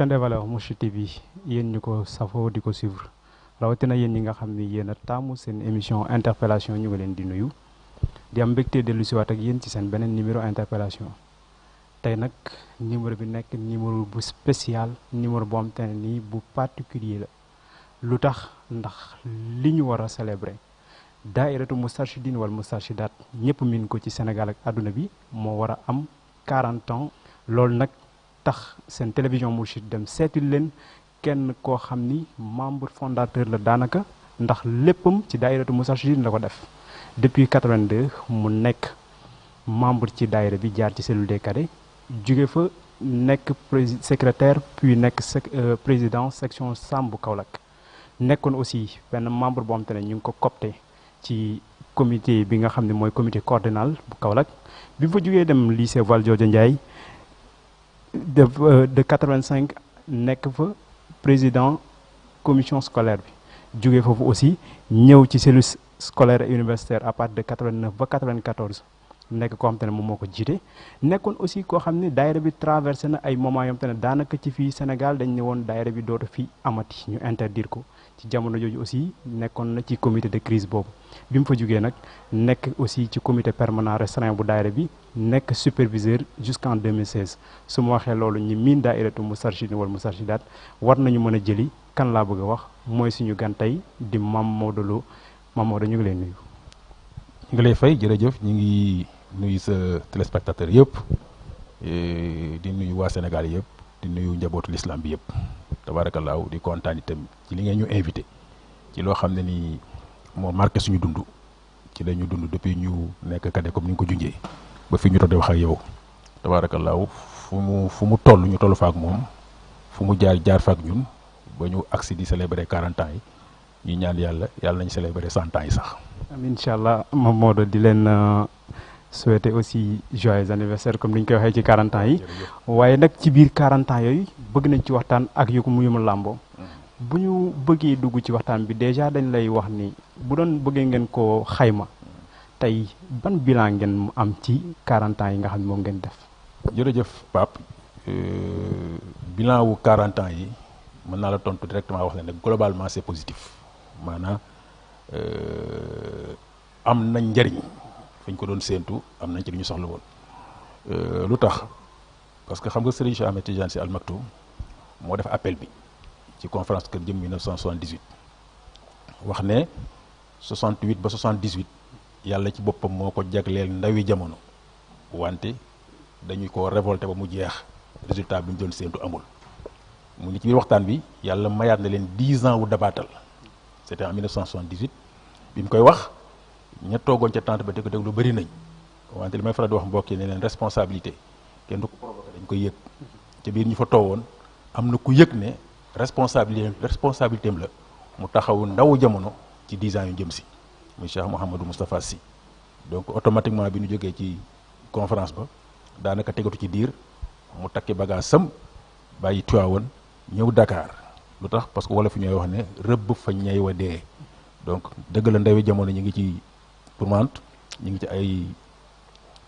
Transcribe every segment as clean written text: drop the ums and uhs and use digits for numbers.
chaîne des valeurs Mourchid TV yéen ñu ko safoo di ko suivre rawatina yéen ñi nga xam ni yéen a taamu seen émission interpellation ñu ngi leen di nuyu di am mbégte dellu siwaat ak yéen ci seen beneen numéro interpellation tey nag numéro bi nekk numéro bu spécial numéro boo am te ne nii bu particulier la lu tax ndax li ñu war a célébrer daairatu Moustarchidine wala Moustarchidaat ñëpp min ko ci Sénégal ak àdduna bi moo war a am 40 ans loolu nag tax seen télévision Mourchid dem seetil leen kenn koo xam ni membre fondateur la daanaka ndax léppam ci daairatu Moustarchidine la ko def depuis 82 mu nekk membre ci daayira bi jaar ci cellule des cadets jóge fa nekk secrétaire puis nekk président section Sam bu Kaolack nekkoon aussi benn membre boo xam te ne ñu ngi ko copté ci comité bi nga xam ne mooy comité coordinal bu Kaolack bi mu fa jógee dem lycée Valdiodio Ndiaye de 85 nekk fa président commission scolaire bi jógee foofu aussi ñëw ci cellule scolaire et universitaire à partir de 89 ba 94 nekk koo xam te ne moom moo ko jiite nekkoon aussi koo xam ne daayira bi traversé na ay moments yoo xam te ne daanaka ci fii Sénégal dañ ne woon daayira bi dootu fi amati ñu interdire ko ci jamono jooju aussi nekkoon na ci comité de crise boobu bi mu fa jógee nag nekk aussi ci comité permanent restreint bu daayira bi nekk superviseur jusqu'en 2016 su ma waxee loolu ñi miin daairatu Moustarchidine wala Moustarchidaat war nañu mën a jëli kan laa bëgg a wax mooy suñu gan tey di Mame Maodo Lo Mame Maodo ñu ngi lay nuyu. ñu ngi lay fay jërëjëf ñu ngi nuyu sa téléspectateur yëpp di nuyu waa Sénégal yëpp di nuyu njabootu l'islam bi yëpp tabaarakallaahu di kontaan itam ci li ngeen ñu invité ci loo xam ne ni moo marqué suñu dund ci la ñu dund depuis ñu nekk cadet comme ni nga ko junjee ba fi ñu toog di wax ak yow tabaarakallaahu fu mu toll ñu toll fa ak moom fu mu jaar fa ak ñun ba ñu agsi di célébrer 40 ans yi ñu ñaan yàlla nañu célébrer 100 ans yi sax. amiin incha allah Mame Maodo di leen souhaiter aussi joyeux anniversaire comme ni ñu koy waxee ci 40 ans yi waaye nag ci biir 40 ans yooyu bëgg nañ ci waxtaan ak yu mu làmboo bu ñu bëggee dugg ci waxtaan bi déjà dañ lay wax ni bu doon bëggee ngeen ko xayma tey ban bilan ngeen am ci 40 ans yi nga xam ne moom ngeen def. jërëjëf Pape bilan wu 40 ans yi mën naa la tontu directement wax ne globalement c'est positif maanaam am nañ njëriñ. fi ñu ko doon séentu am nañ ci lu ñu soxla woon lu tax parce que xam nga Serigne Cheikh Ahmed Tidiane Sy Al Maktoum moo def appel bi ci conférence Kër Jëm 1978 wax ne 68 ba 78 yàlla ci boppam moo ko jagleel ndawi jamono wante dañu ko révolté ba mu jeex résultat bi ñu doon séentu amul mu ni ci biir waxtaan bi yàlla mayaat na leen 10 ans wu dabaatal c'était en 1978 bi mu koy wax ña toogoon ca tente ba di ko déglu bëri nañ wante li may faral di wax mbokk yi ne leen responsabilité kenn du ko provoqué dañ koy yëg ca biir ñu fa toowoon am na ku yëg ne responsabilité am la mu taxawu ndawu jamono ci 10 ans yu jëm si muy Cheikh Mouhamadou Moustapha Sy donc automatiquement bi ñu jógee ci conférence ba daanaka tegatu ci diir mu takki bagage sam bàyyi Tivaouane ñëw Dakar lu tax parce que wolof fi ñooy wax ne rëbb fa ñey wa dee donc dëgg la ndawi jamono ñu ngi ci tourmente ñu ngi ci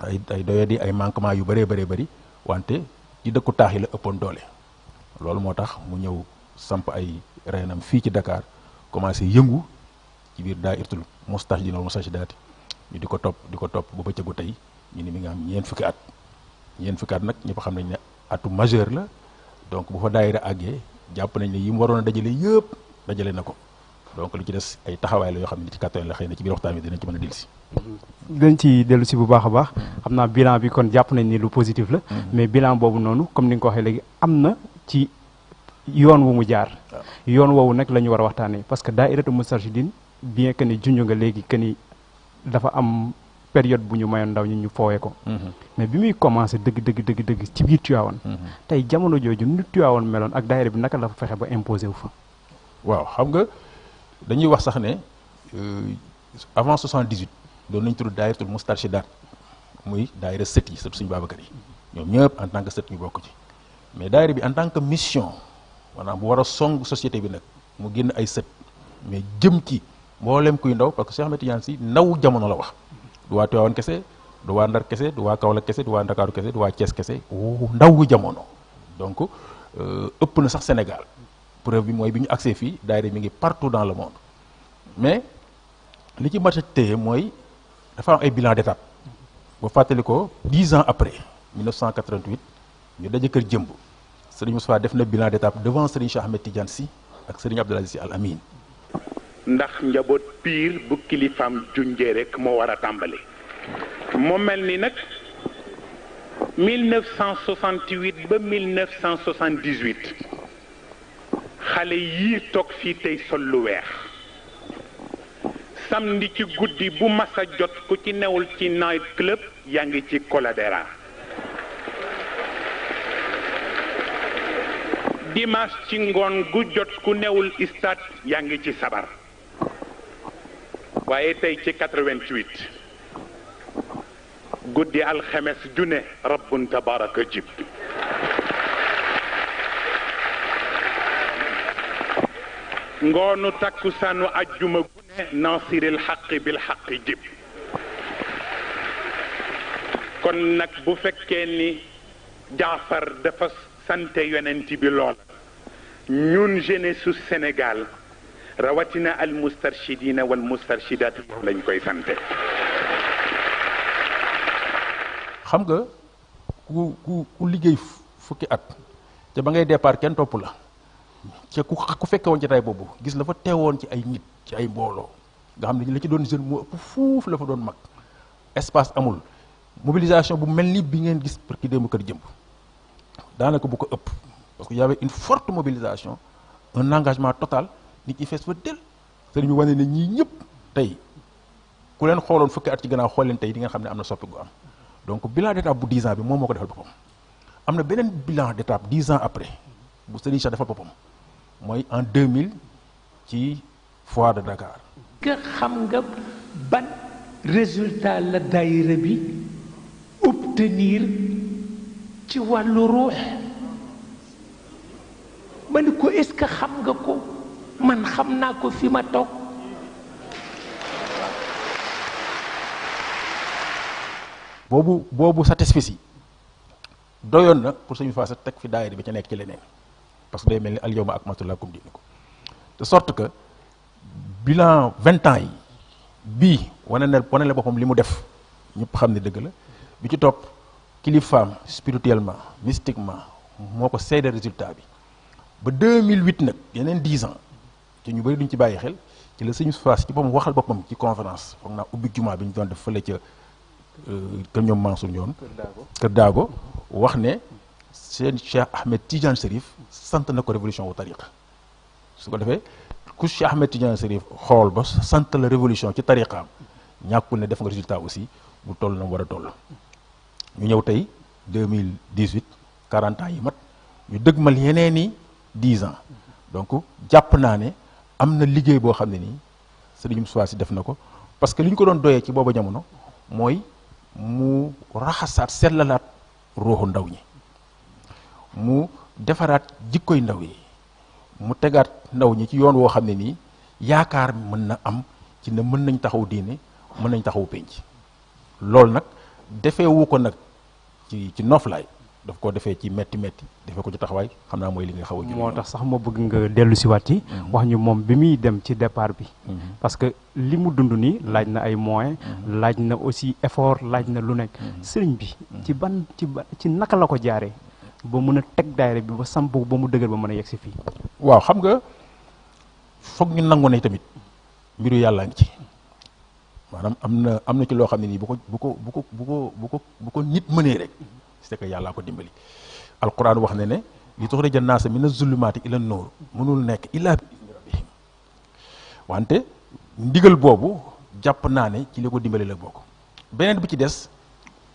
ay doyadi ay manquement yu bëree bëri wante ci dëkku taax yi la ëppoon doole loolu moo tax mu ñëw samp ay reenam fii ci Dakar commencé yëngu ci biir daayiratul Moustarchidine wala Moustarchidaat ñu di ko topp ba bëccëgu tey ñu ni mi nga am ñeent fukki at nag ñëpp xam nañ ne atu majeur la donc bu fa daayira àggee jàpp nañ ne yi mu waroon a dajale yëpp dajale na ko donc li ci des ay taxawaay la yoo xam ne ci kàttan la xëy na ci biir waxtaan bi dinañ ci mën a dellusi. dañ ci dellusi bu baax a baax xam naa bilan bi kon jàpp nañ ni lu positif la. mais bilan boobu noonu comme ni nga ko waxee léegi am na ci yoon wu mu jaar. yoon woowu nag la ñu war a waxtaanee parce que daairatu Moustarchidine bien que ni junj nga léegi que ni dafa am période bu ñu mayoon ndaw ñi ñu foowee ko. mais bi muy commencé dëgg ci biir Tivaouane. tey jamono jooju nu Tivaouane meloon ak daayira bi naka la fa fexe ba imposé wu fa. waaw xam nga. dañuy wax sax ne avant 78 doon nañ tudd daayiratul Moustarchidaat muy daayira sët yi sët suñu Babacar yi ñoom ñëpp en tant que sët ñu bokk ci mais daayira bi en tant que mission maanaam bu war a song société bi nag mu génn ay sët mais jëm ci mboolem kuy ndaw parce que Cheikh Ahmed Tidiane Sy ndaw jamono la wax du waa Tivaouane kese du waa Ndar kese du waa Kaolack kese du waa Ndakaaru kese du waa Thiès kese ndawu jamono donc ëpp na sax Sénégal preuve bi mooy bi ñu agsee fii daayira mi ngi partout dans le monde mais li ci mat a téye mooy dafa am ay bilan d'étape ba fàttali ko 10 ans après 1988 ñu daje kër jëmb Serigne Moustapha def na bilan d'étape devant Serigne Cheikh Ahmed Tidiane Sy ak Serigne Abdoul Aziz Sy Al Amine. ndax njaboot piir bu kilifaam junjee rek moo war a tàmbali. mu mel ni nag 1968 ba 1978 xale yii toog fii tey sol lu weex samedi ci guddi bu masa jot ku ci newul ci night club yaa ngi ci Coladera. dimanche ci ngoon gu jot ku newul stade yaa ngi ci sabar. waaye tey ci 88 guddi alxemes june rabbun tabaraka jib ngoonu takkusaanu ajjuma gune nasiril xaqi bil xaqi jib kon nag bu fekkee ni Jaafar dafa sante yonent bi lool ñun jeunesse su Sénégal rawatina al mustarshidina wal mustarshidat lañ koy sante. xam nga ku liggéey fukki at te ba ngay départ kenn topp la te ku fekke woon jotaay boobu gis la fa teewoon ci ay nit ci ay mbooloo nga xam ne la ci doon jeune moo ëpp fuuf la fa doon mag espace amul mobilisation bu mel ni bi ngeen gis pour ki démb kër jëmb daanaka bu ko ëpp parce que y avait une forte mobilisation un engagement total nit ñi fees fa del sëriñ bi wane ne ñii ñëpp tey ku leen xooloon fukki at ci gannaaw xool leen tey di nga xam ne am na soppi gu am donc bilan d'étape bu 10 ans bi moom moo ko defal boppam am na beneen bilan d'étape 10 ans après bu sëriñ Cheikh defal boppam mooy en 2000 ci foire de Dakar. nga xam nga ban résultat la daayira bi obtenir ci wàllu ruux ma ni ko est-ce que xam nga ko man xam naa ko fi ma toog. boobu satisfecit doyoon na pour suñu faasa teg fi daayira bi ca nekk ci leneen parce que day mel ni al yawma akmaltu lakum diinakum de sorte que bilan 20 ans yi bii wane na boppam li mu def ñëpp xam ne dëgg la bi ci topp kilifaam spirituellement mystiquement moo ko seede résultat bi ba 2008 nag yeneen 10 ans te ñu bëri duñ ci bàyyi xel ci la suñu faas ci boppam waxal boppam ci conférence foog naa ubbi jumaa bi ñu doon def fële ca kër ñoom Mansour ñoon kër Daago wax ne seen Cheikh Ahmed Tidiane Chérif sant na ko révolution wu tariqa su ko defee ku Cheikh Ahmed Tidiane Chérif xool ba sant la révolution ci tariqaam ñàkkul ne def nga résultat aussi bu toll na mu war a toll ñu ñëw tey 2018 40 ans yi mat ñu dëgmal yeneen i 10 ans donc jàpp naa ne am na liggéey boo xam ne nii Serigne Moustapha Sy def na ko parce que li ñu ko doon doyee ci booba jamono mooy mu raxasaat sellalaat ruuxu ndaw ñi mu defaraat jikkoy ndaw yi mu tegaat ndaw ñi ci yoon woo xam ne nii yaakaar mën na am ci ne mën nañ taxaw diine mën nañ taxaw penc loolu nag defee wu ko nag ci noflaay daf ko defee ci metti defee ko ci taxawaay xam naa mooy li nga xaw a. moo tax sax ma bëgg nga dellu si waat ci. wax ñu moom bi muy dem ci départ bi. parce que li mu dund nii laaj na ay moyens. laaj na aussi effort laaj na lu nekk. sëriñ bi ci naka la ko jaaree ba mun a teg daayira bi ba samp ba mu dëgër ba mën a yegg si fii. waaw xam nga foog ñu nangu ne tamit mbiru yàllaa ngi ci maanaam am na ci loo xam ne nii bu ko nit mënee rek. c'est que yàllaa ko dimbali alquran wax ne ne li tuxrija naasa mina zulumaati ila nuur mënul nekk illaa bi izni rabbihim wante ndigal boobu jàpp naa ne ci li ko dimbali la bokk beneen bi ci des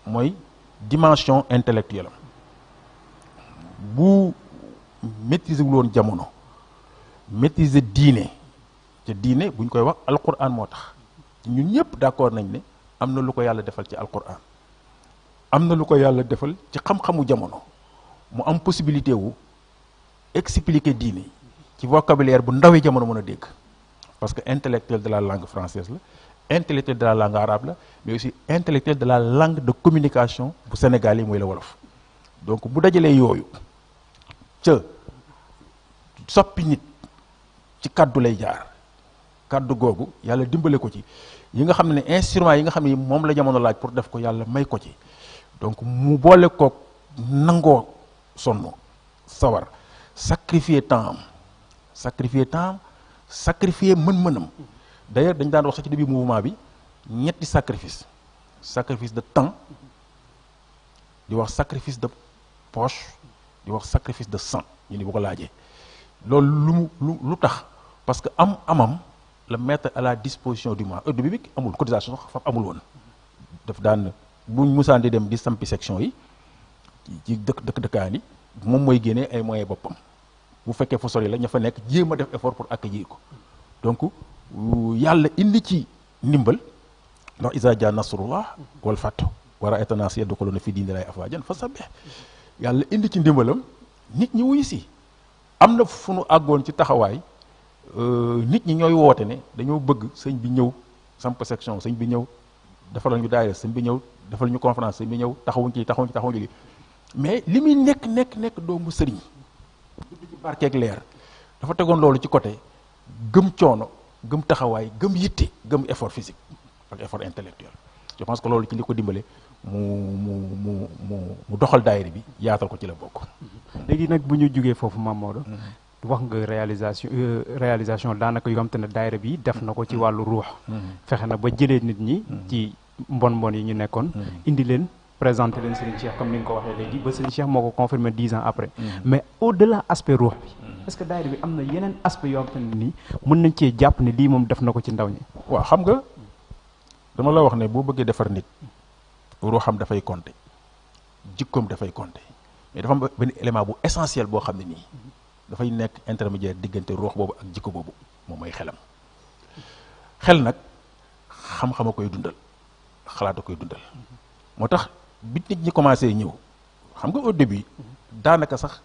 mooy dimension intellectuelle bu maîtriser wul woon jamono maîtriser diine te diine buñ koy wax alquran moo tax ñun ñëpp d'accord nañ ne am na lu ko yàlla defal ci alquran am na lu ko yàlla defal ci xam-xamu jamono mu am possibilité wu expliquer diine ci vocabulaire bu ndawee jamono mën a dégg parce que intellectuel de la langue française la intellectuel de la langue arabe la mais aussi intellectuel de la langue de communication bu Sénégal yi mooy la wolof donc bu dajalee yooyu ca soppi nit ci kaddu lay jaar kaddu googu yàlla dimbale ko ci yi nga xam ne instrument yi nga xam ne moom la jamono laaj pour def ko yàlla may ko ci donc mu boole koog nangoo sonn sawar sacrifier temps am sacrifier mën-mënam d'ailleurs dañ daan wax sax ci début mouvement bi ñetti sacrifice de temps di wax sacrifice de poche di wax sacrifice de sang ñu ni bu ko laajee loolu lu tax parce que amam la mettre à la disposition du mouvement. Au début bi amul cotisation sax fa amul woon daf daan buñ musaan di dem di sampi section yi ci dëkkaan yi moom mooy génnee ay moyens boppam bu fekkee fu sori la ña fa nekk jéem a def effort pour accueillir ko donc yàlla indi ci ndimbal ndax isa jaa nasrullah wal fath wa ra'ayta naas yadkhuluuna fi diinillaahi afwaajan fasabbih yàlla indi ci ndimbalam nit ñi wuyu si am na fu nu àggoon ci taxawaay nit ñi ñooy woote ne dañoo bëgg sëñ bi ñëw samp section sëñ bi ñëw defal ñu daayira sëñ bi ñëw defal ñu conférence sëñ bi ñëw taxawuñ ci mais li muy nekk doomu sëriñ ci barkeeg leer dafa tegoon loolu ci côté gëm coono gëm taxawaay gëm yitte gëm effort physique ak effort intellectuel je pense que loolu ci li ko dimbale mu doxal daayira bi yaatal ko ci la bokk. léegi nag bu ñu jugee foofu Mame Maodo wax nga réalisation daanaka yoo xam te ne daayira bi def na ko ci wàllu ruux fexe na ba jëlee nit ñi ci mbon yi ñu nekkoon indi leen présenté leen Serigne Cheikh comme ni nga ko waxee léegi ba Serigne Cheikh moo ko confirmé 10 ans après mais au-delà aspect ruux bi est-ce que daayira bi am na yeneen aspect yoo xam te ne nii mën nañ cee jàpp ne lii moom def na ko ci ndaw ñi. waaw xam nga dama la wax ne boo bëggee defar nit ruuxam dafay compter jikkoom dafay compter mais dafa am benn élément bu essentiel boo xam ne nii dafay nekk intermédiaire diggante ruux boobu ak jikko boobu moom mooy xelam xel nag xam-xam a koy dundal xalaat a koy dundal moo tax bi nit ñi commencé ñëw xam nga au début daanaka sax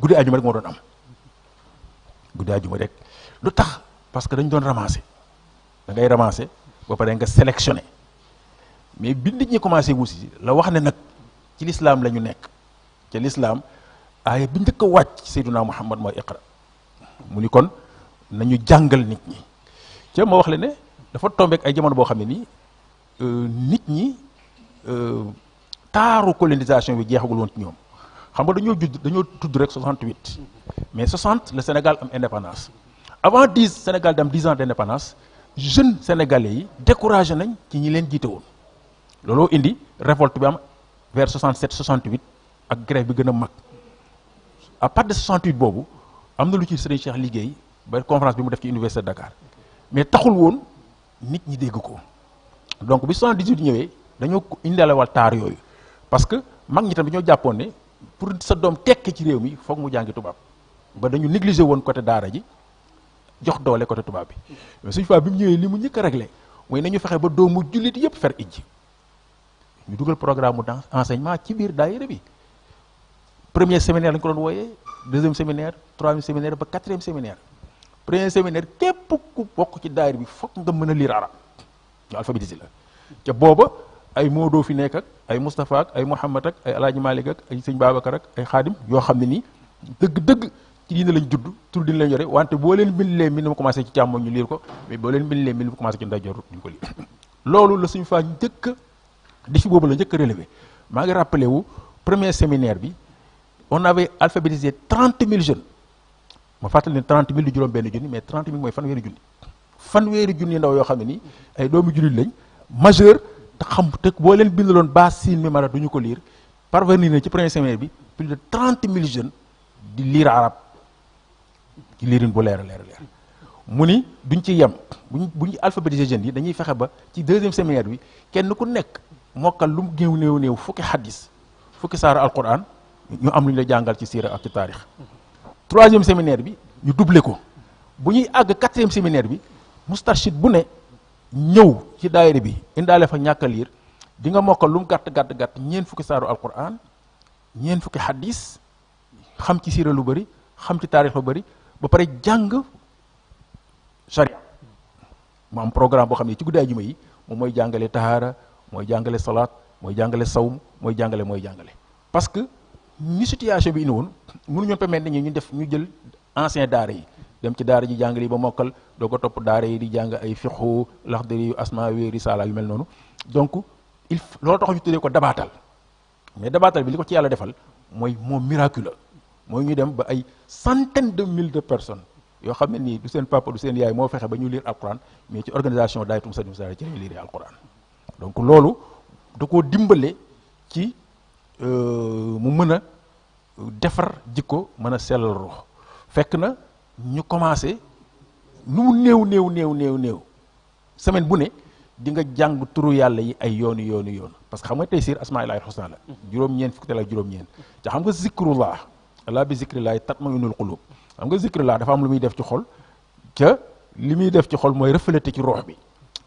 guddi ajuma rek moo doon am guddi ajuma rek lu tax parce que dañ doon ramasser da ngay ramasser ba pare nga sélectionner mais bi nit ñi commencé wusi la wax ne nag ci l'islam la ñu nekk ca l'islam aaya bi njëkk a wàcc Seydunaa Muhammad mooy iqra mu ni kon nañu jàngal nit ñi ca ma wax le ne dafa tombeek ay jamono boo xam ne nii nit ñi taaru colonisation bi jeexagul woon ci ñoom xam nga dañoo tudd rek 68 mais 60 le Sénégal am indépendance avant 10 Sénégal di am 10 ans d'indépendance jeunes sénégalais yi découragé nañ ci ñi leen jiite woon looloo indi révolte bi am vers 67 68 ak grève bi gën a mag à partir de 68 boobu am na lu ci Serigne Cheikh liggéey ba conférence bi mu def ci université de Dakar mais taxul woon nit ñi dégg ko donc bi 78 ñëwee dañoo indiwal taar yooyu parce que mag ñi tam dañoo jàppoon ne pour sa doom tekki ci réew mi foog mu jàngi tubaab ba dañu négligé woon côté daara ji jox doole côté tubaab bi mais suñu fois bi mu ñëwee li mu njëkk a réglé mooy nañu fexe ba doomu jullit yëpp fer ijji ñu dugal programme mu enseignement ci biir daayira bi premier séminaire lañ ko doon wooyee deuxième séminaire troisième séminaire ba quatrième séminaire premier séminaire képp ku bokk ci daayira bi foog nga mën a lire arab ñu alphabétisé la ca booba ay Modou fi nekk ak ay Moustapha ak ay Mouhamad ak ay Alaaji Malick ak ay Sëñ Babacar ak ay Xaadim yoo xam ne nii dëgg-dëgg ci diina lañ judd tur diina lañ yore wante boo leen bindalee mbind mu commencé ci càmmoñ ñu liir ko mais boo leen bindalee mbind mu commencé ci ndeyjoor duñ ko liir loolu la suñu faa njëkk défi boobu la njëkk a relevé maa ngi rappelé wu premier séminaire bi on avait alphabétisé 30 000 jeunes ma fàttali ne 30 000 du juróom benn junni mais 30 000 mooy fanweeri junni ndaw yoo xam ne nii ay doomu jullit lañ majeur te xam te boo leen bindaloon baa siin mi mara duñu ko lire parvenir na ci premier séminaire bi plus de 30 000 jeunes di lire arab ci lirin bu leer mu ni duñ ci yem buñ alphabétiser jeunes yi dañuy fexe ba ci deuxième séminaire bi kenn ku nekk mokkal lu mu néew fukki xadis fukki saara alquran ñu am lu ñu la jàngal ci siira ak ci taarix troisième séminaire bi ñu doublé ko bu ñuy àgg quatrième séminaire bi mustarchid bu ne ñëw ci daayira bi indaale fa ñàkk a liir di nga mokkal lu mu gàtt ñeent fukki saaru alquran ñeent fukki xadis xam ci siira lu bëri xam ci taarix lu bëri ba pare jàng charia mu am programme boo xam ne ci guddi ajuma yi moom mooy jàngale tahaara mooy jàngale salaat mooy jàngale sawm mooy jàngale parce que ni situation bi indi woon mënuñoo permettre ñu def ñu jël ancien daara yi dem ci daara ji jàngale yi ba mokkal doo ko topp daara yi di jàng ay fiqhu laxdari yu asma wi risala yu mel noonu donc loolu tax ñu tuddee ko dabaatal mais dabaatal bi li ko ci yàlla defal mooy moom miraculeux mooy ñu dem ba ay centaines de mille de personnes yoo xam ne nii du seen papa du seen yaay moo fexe ba ñu lire alquran mais ci organisation Dahiratoul Moustarchidine ci lañu lire alquran donc loolu da koo dimbale ci mu mën a defar jikko mën a sellal ruux fekk na ñu commencé nu mu néew semaine bu ne di nga jàng turu yàlla yi ay yoon parce que xam nga tey siir asmaa'illahil husna la juróom-ñeent fukki ak juróom-ñeent te xam nga zikrullah alaa bi zikrillahi tatma'innul qulub xam nga zikrullah dafa am lu muy def ci xol ca li muy def ci xol mooy refléter ci ruux bi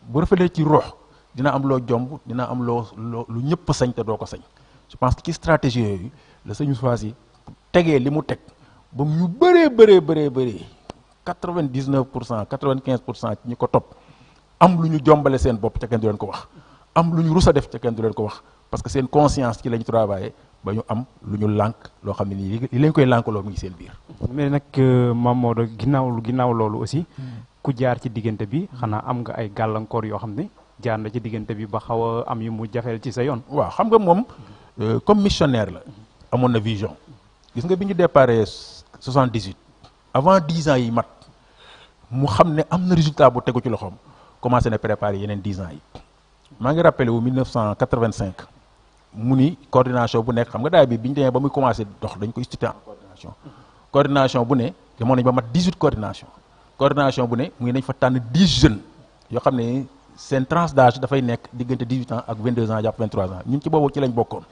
bu refléter ci ruux dina am loo jomb dina am loo lu ñëpp sañ te doo ko sañ je pense que ci stratégie yooyu la Sëñ Moustapha Sy tegee li mu teg ba ñu bëree 99% 95% ci ñi ko topp am lu ñu jombale seen bopp ca kenn du leen ko wax am lu ñu rus a def ca kenn du leen ko wax parce que seen conscience ci lañu travaillé ba ñu am lu ñu lànk loo xam ne nii li lañ koy lànkaloo mu ngi seen biir. mais nag Mame Maodo ginnaaw loolu aussi ku jaar ci diggante bi xanaa am nga ay gàllankoor yoo xam ne jaar na ci diggante bi ba xaw a am yu mu jafeel ci sa yoon. waaw xam nga moom comme missionnaire la amoon na vision gis nga bi ñu déparé 78 avant 10 ans yi mat mu xam ne am na résultat bu tegu ci loxoom commencé na préparer yeneen 10 ans yi maa ngi rappelé wu 1985 mu ni coordination bu nekk xam nga daay bi ñu demee ba muy commencé dox dañ ko institué en coordination bu ne demoon nañ ba mat 18 coordination bu ne mu ngi nañ fa tànn 10 jeunes yoo xam ne seen tranche d'âge dafay nekk diggante 18 ans ak 22 ans jàpp 23 ans ñun ci boobu ci lañ bokkoon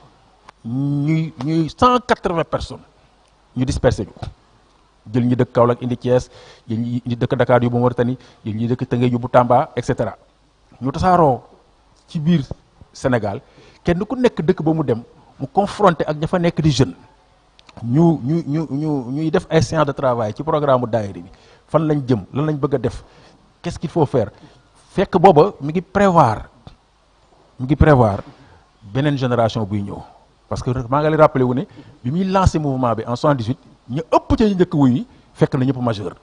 ñuy 180 personnes ñu dispersé ñu jël ñi dëkk Kaolack indi Thiès jël ñi dëkk Dakar yóbbu Mauritanie jël ñi dëkk Tëngéej yóbbu Tamba et cetera ñu tasaaroo ci biir Sénégal kenn ku nekk dëkk ba mu dem mu confronté ak ña fa nekk di jeune ñuy def ay séances de travail ci programme daayira bi fan lañ jëm lan lañ bëgg a def qu'est-ce qu'il faut faire fekk booba mi ngi prévoir beneen génération buy ñëw parce que maa ngi lay rappelé wu ne bi muy lancé mouvement bi en 78 ñu ëpp ca njëkk wuy fekk na ñëpp majeur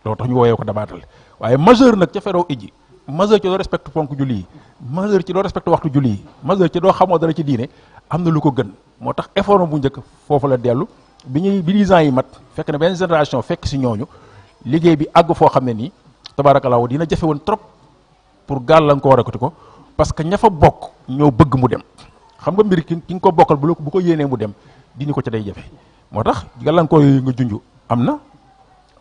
loolu tax ñu woowee ko dabaatal waaye majeur nag ca feroo ijji majeur ci doo respecte ponk julli yi majeur ci doo respecte waxtu julli yi majeur ci doo xamoo dara ci diine am na lu ko gën moo tax effort bu njëkk foofu la dellu bi 10 ans yi mat fekk na benn génération fekk si ñooñu liggéey bi àgg foo xam ne nii tabaarakallaahu dina jafe woon trop pour gàllankoor akati ko parce que ña fa bokk ñoo bëgg mu dem xam nga mbir ki nga ko bokkal bu ko yéenee mu dem dini ko ca day jafe moo tax gàllankoor yooyu nga junj am na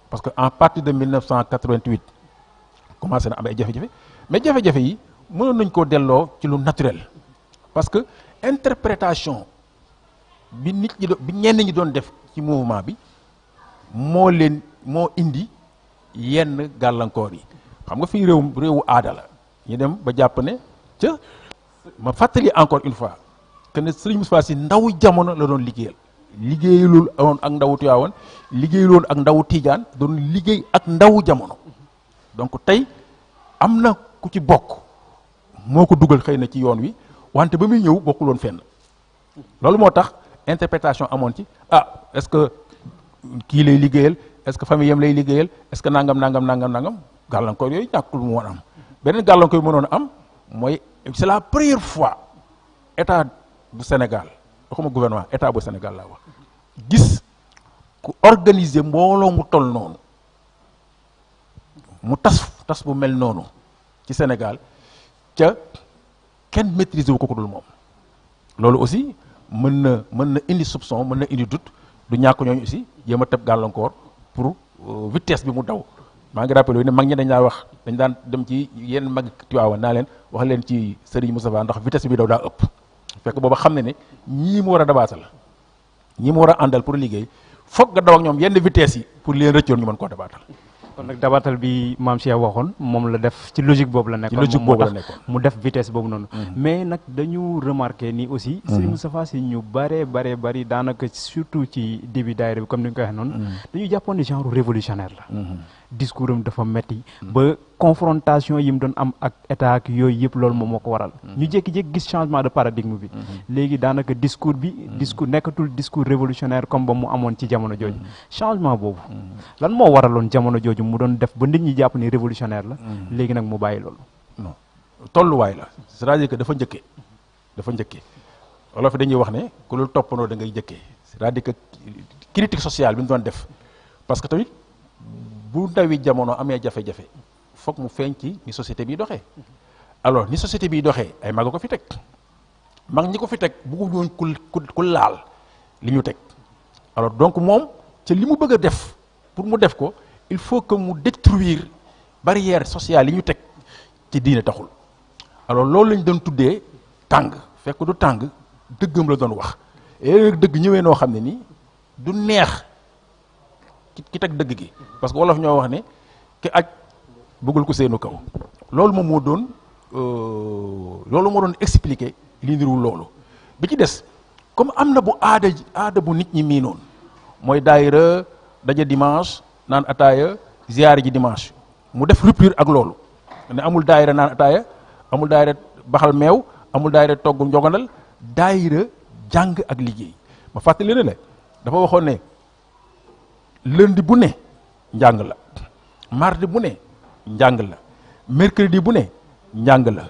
parce que en partir de 1988 commencé na am ay jafe-jafe mais jafe-jafe yi mënoon nañ koo delloo ci lu naturel parce que interprétation bi ñenn ñi doon def ci mouvement bi moo indi yenn gàllankoor yi xam nga fii réewu aada la ñu dem ba jàpp ne ca ma fàttali encore une fois que ne Serigne Moustapha Sy ndaw jamono la doon liggéeyul woon ak ndawu Tiwaawan liggéeyul woon ak ndawu Tiijaan doon liggéey ak ndawu jamono donc tey am na ku ci bokk moo ko dugal xëy na ci yoon wi wante ba muy ñëw bokkul woon fenn loolu moo tax interprétation amoon ci est-ce que kii lay liggéeyal est-ce que famille yam lay liggéeyal est-ce que nangam gàllankoor yooyu ñàkkul mu woon am beneen gàllankoor yi mënoon am mooy c'est la première fois état bu Sénégal waxuma gouvernement état bu Sénégal laa wax gis ku organiser mbooloo mu toll noonu mu tas bu mel noonu ci Sénégal ca kenn maîtriser wu ko dul moom loolu aussi mën na indi soupçon mën na indi doute du ñàkk ñooñu aussi jéem a tëb gàllankoor pour vitesse bi mu daw maa ngi rappelé ne mag ñi dañ daan dem ci yenn mag Tiwaawan naa leen wax leen ci Serigne Moustapha ndax vitesse bi daw daa ëpp fekk booba xam ne ñii mu war a dabaatal ñii mu war a àndal pour liggéey foog nga daw ak ñoom yenn vitesse yi pour leen rëccoon ñu mën koo dabaatal. kon nag dabaatal bi maam Cheikh waxoon moom la def ci logique boobu la nekkoon. ci logique boobu la nekkoon mu def vitesse boobu noonu. mais nag dañu remarqué ni aussi. Serigne Moustapha Sy ñu bari daanaka surtout ci début daayira bi comme ni nga ko waxee noonu. dañu jàppoon ni genre révolutionnaire la. discours am dafa metti ba confrontation yi mu doon am ak état ak yooyu yëpp loolu moom moo ko waral. ñu jékki-jékki gis changement de paradigme bi. léegi daanaka discours bi. discours nekkatul discours révolutionnaire comme ba mu amoon ci jamono jooju. changement boobu. lan moo waraloon jamono jooju mu doon def ba nit ñi jàpp ni révolutionnaire la. léegi nag mu bàyyi loolu. non tolluwaay la c'est-à-dire que dafa njëkkee wolof dañuy wax ne ku lu toppandoo da ngay njëkkee c'est-à-dire que critique sociale bi mu doon def parce que tamit bu ndawi jamono amee jafe-jafe foog mu feeñ ci ni société bi doxee alors ni société bi doxee ay mag a ko fi teg mag ñi ko fi teg bëgguñu woon ku laal li ñu teg alors donc moom ci li mu bëgg a def pour mu def ko il faut que mu détruire barrière sociale yi ñu teg ci diine taxul alors loolu lañ doon tuddee tàng fekk du tàng dëggam la doon wax et dëgg ñëwee noo xam ne nii du neex ki teg dëgg gi parce que wolof ñoo wax ne ki aj bëggul ko seenu kaw loolu moom moo doon expliquer li niru loolu bi ci des comme am na bu aada bu nit ñi miinoon mooy daayira daje dimanche naan ataaya ziyaare ji dimanche mu def rupture ak loolu ne amul daayira naan ataaya amul daayira baxal meew amul daayira togg njogonal daayira jàng ak liggéey ma fàttali ne la dafa waxoon ne lundi bu ne njàng la mardi bu ne njàng la mercredi bu ne njàng la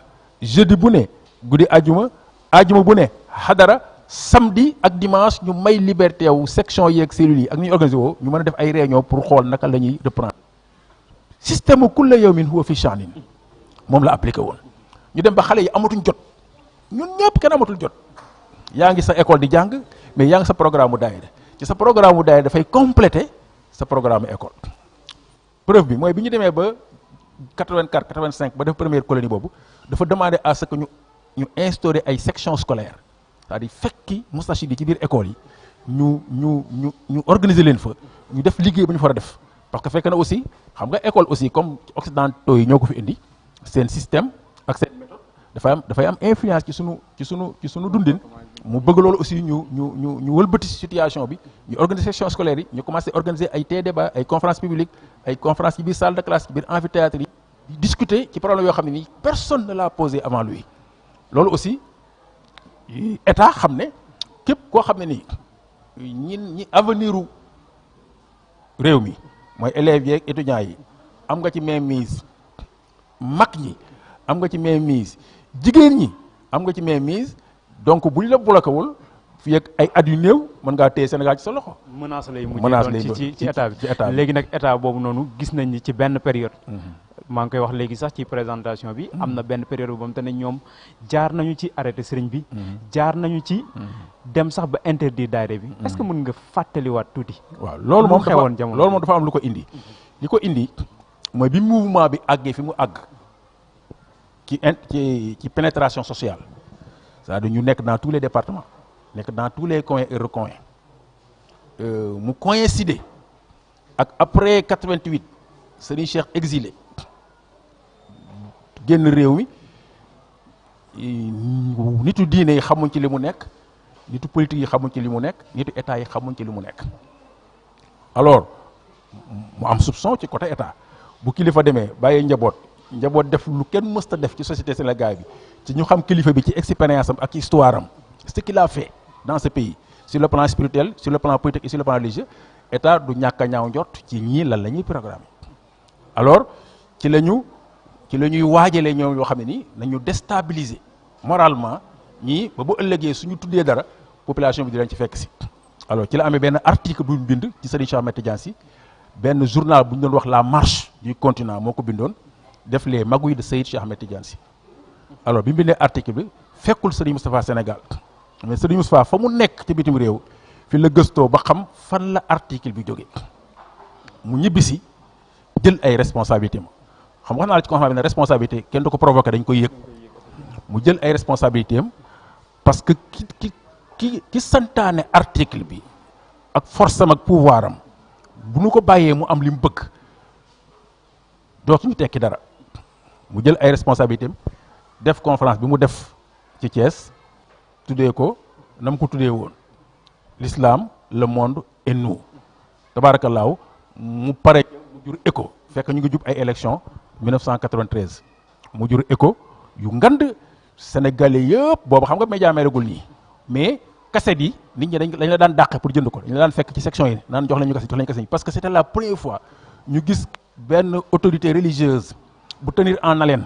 jeudi bu ne guddi ajuma bu ne xadara samedi ak dimanche ñu may liberté wu section yeeg cellules yi ak ñuy organisé woo ñu mën a def ay réunion pour xool naka la ñuy reprendre système kulla yawmin huwa fi sha'nin moom la appliqué woon ñu dem ba xale yi amatuñ jot ñun ñëpp kenn amatul jot yaa ngi sa école di jàng mais yaa ngi sa programme mu daayira ci sa programme mu daayira dafay compléter sa programme école preuve bi mooy bi ñu demee ba 84 85 ba def première colonie boobu dafa demander à ce que ñu instaurer ay sections scolaires c'est-à-dire fekki moustachid yi ci biir école yi ñu organiser leen fa ñu def liggéey ba ñu fa war a def parce que fekk na aussi xam nga école aussi comme occidentaux yi ñoo ko fi indi seen système ak seen méthode dafay am influence ci sunu dundin mu bëgg loolu aussi ñu wëlbati situation bi ñu organiser section scolaire yi ñu commencé organiser ay débat ay conférences publiques ay conférences ci biir salle de classe ci biir amphithéâtre yi di discuter ci problème yoo xam ne nii personne ne l'a posé avant lui loolu aussi état xam ne képp koo xam ne nii ñi avenir u réew mi mooy élèves yeeg étudiants yi am nga ci mainmise mag ñi am nga ci mainmise jigéen ñi am nga ci mainmise donc buñ la bloqué wul fii ak ay at yu néew mën ngaa téye Sénégal ci sa loxo. menace lay mujjee doon ci état bi léegi nag état boobu noonu gis nañ ni ci benn période. maa ngi koy wax léegi sax ci présentation bi. am na benn période boobu te ne ñoom jaar nañu ci arrêté sëriñ bi. jaar nañu ci dem sax ba interdire daayira bi. est-ce que mën nga fàttaliwaat tuuti. waaw loolu moom xewoon jamono loolu moom dafa am lu ko indi. li ko indi mooy bi mouvement bi àggee fi mu àgg ci pénétration sociale c'est-à-dire ñu nekk dans tous les départements nekk dans tous les coins et recoins mu coïncider ak après 88 Serigne Cheikh exilé génn réew mi nitu diine yi xamuñ ci li mu nekk nitu politique yi xamuñ ci li mu nekk nitu état yi xamuñ ci li mu nekk alors mu am soupçon ci côté état bu kilifa demee bàyyee njaboot def lu kenn mësta def ci société sénégalaise bi ci ñu xam kilifa bi ci expérience am ak ci histoire am ce qu'il a fait dans ce pays sur le plan spirituel sur le plan politique et sur le plan religieux état du ñàkk a ñaaw njort ci ñii lan la ñuy programme alors ci la ñuy waajalee ñoom yoo xam ne nii nañu déstabiliser moralement ñii ba bu ëllëgee suñu tuddee dara population bi di leen ci fekk si alors ci la amee benn article bu ñu bind ci Serigne Cheikh Ahmed Tidiane Sy benn journal bu ñu doon wax la marche du continent moo ko bindoon def les magouilles de Seydi Cheikh Ahmed Tidiane Sy alors bi mu bindee article bi fekkul Serigne Moustapha Sénégal mais Serigne Moustapha fa mu nekk ci bitim réew fi la gëstoo ba xam fan la article bi jógee mu ñibbisi jël ay responsabilités ma xam nga wax naa la ci conférence bi ne responsabilité kenn du ko provoqué dañ koy yëg mu jël ay responsabilités am parce que ki santaane article bi ak force am ak pouvoir am bu nu ko bàyyee mu am li mu bëgg dootuñu tekki dara mu jël ay responsabilités am def conférence bi mu def ci Thiès tuddee ko na mu ko tuddee woon l'islam le monde et nous tabaarakallaahu mu pare mu jur écho fekk ñu ngi jub ay élection 1993 mu jur écho yu ngand sénégalais yëpp boobu xam nga média meregul nii mais cassette yi nit ñi dañ la daan dàqe pour jënd ko dañ la daan fekk ci section yi naan jox lañu cassette yi parce que c'était la première fois ñu gis benn autorité religieuse bu tenir en haleine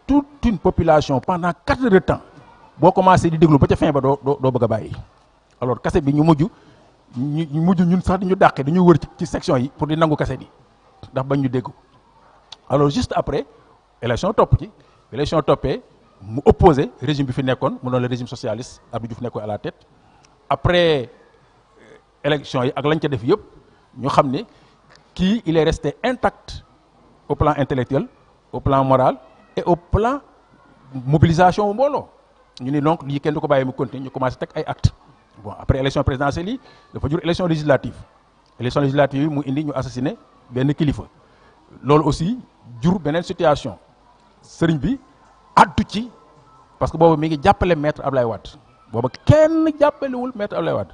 toute une population pendant 4 heures de temps boo commencé di déglu ba ca fin ba doo bëgg a bàyyi alors cassette bi ñu mujj ñun sax dañu dàqe dañuy wër ci section yi pour di nangu cassette yi ndax bañ ñu dégg alors juste après élection topp ci élection toppee mu opposé régime bi fi nekkoon mu doon le régime socialiste Abdou Diouf nekkoon à la tête après élection yi ak lañ ca def yëpp ñu xam ne kii il est resté intact au plan intellectuel au plan moral et au plan mobilisation mbooloo ñu ni donc lii kenn du ko bàyyi mu continuer ñu commencé teg ay actes bon après élection présidentielle yi dafa jur élection législative yi mu indi ñu assassiné benn kilifa loolu aussi jur beneen situation sëriñ bi addu ci parce que boobu mi ngi jàppale maître Ablaye Wade boobu kenn jàppalewul maître Ablaye Wade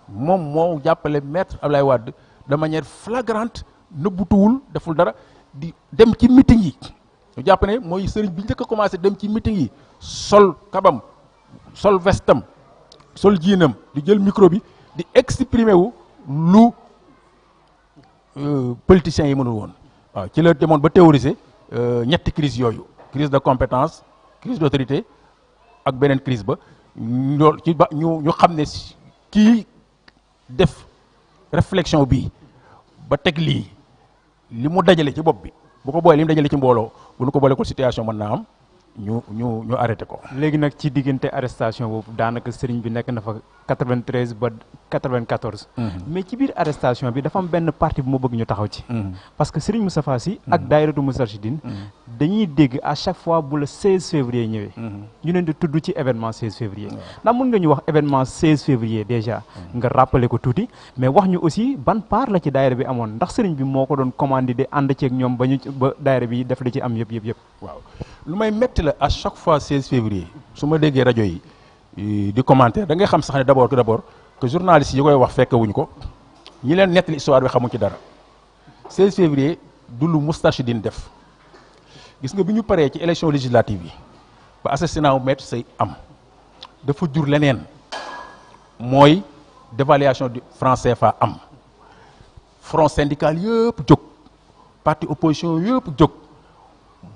moom moo jàppale maître Ablaye Wade de manière flagrante nëbbutuwul deful dara di dem ci meeting yi ñu jàpp ne mooy sëriñ bi njëkk a commencé dem ci meeting yi sol kabam sol vestam sol jiinam di jël micro bi di exprimer wu lu politiciens yi mënul woon waaw ci la demoon ba théoriser ñetti crise yooyu crise de compétence crise d'autorité ak beneen crise ba loolu ci ba ñu xam ne kii def réflexion bi ba teg lii li mu dajale ci bopp bi bu ko boolee li mu dajale ci mbooloo bu nu ko boole ko situation mën naa am ñu arrêté ko. léegi nag ci diggante arrestation boobu daanaka sëriñ bi nekk na fa 93 ba 94. mais ci biir arrestation bi dafa am benn partie bu ma bëgg ñu taxaw ci. parce que sëriñ Moustapha Sy ak daayiratu Moustarchidine dañuy dégg à chaque fois bu le 16 février ñëwee. ñu leen di tudd ci événement 16 février. ndax mën nga ñu wax événement 16 février déjà. nga rappeler ko tuuti mais wax ñu aussi ban part la ci daayira bi amoon ndax sëriñ bi moo ko doon commandé de ànd ceeg ñoom ba daayira bi def la ci am yëpp. waaw lu may metti la à chaque fois 16 février su ma déggee rajo yi di commentaire da ngay xam sax ne d'abord que journalistes yi koy wax fekk wuñ ko ñi leen nettali histoire bi xamuñ ci dara 16 février du lu Moustarchidine def gis nga bi ñu paree ci élection législative yi ba assassinat wu Maître Sèye am dafa jur leneen mooy dévaluation du franc CFA am front syndical yëpp jóg parti opposition yëpp jóg